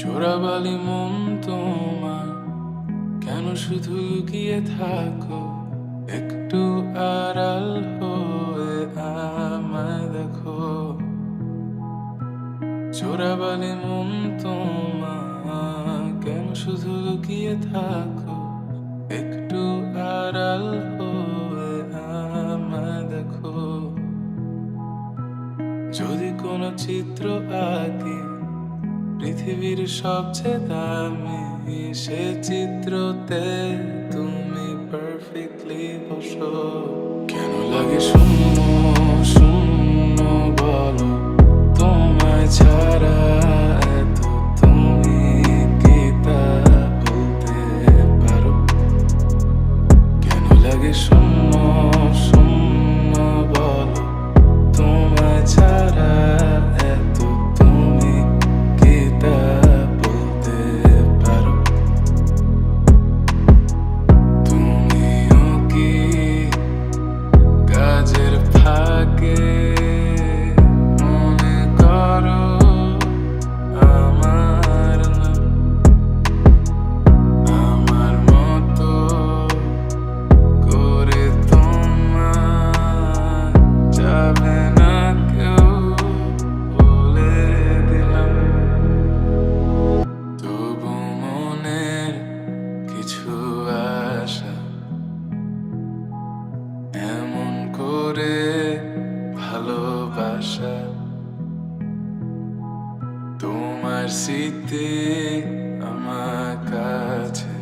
চোরাবালি মন তোমার কেন শুধু লুকিয়ে থাকো? একটু আড়াল হয়ে আমায় দেখো। চোরাবালি মন তোমার কেন শুধু লুকিয়ে থাকো? একটু আড়াল হয়ে আমায় দেখো। যদি কোনো চিত্র আঁকি পৃথিবীর সবচেয়ে দামি, সে চিত্রতে তুমি পারফেক্টলি বসো। কেন লাগে শূন্য শূন্য বলো তোমায় ছাড়া? এত তুমি কি তা বলতে পারো? কেন লাগে শূন্য শূন্য বলো তোমায় ছাড়া? এত তুমি কি তা বলতে পারো? তুমিও কি কাজের ফাঁকে মনে করো আমার নাম? আমার মতো করে তোমার যাবে না কেউ, বলে দিলাম। তবু মনের কিছু আশা এমন করে ভালোবাসা, তোমার স্মৃতি আমার কাছে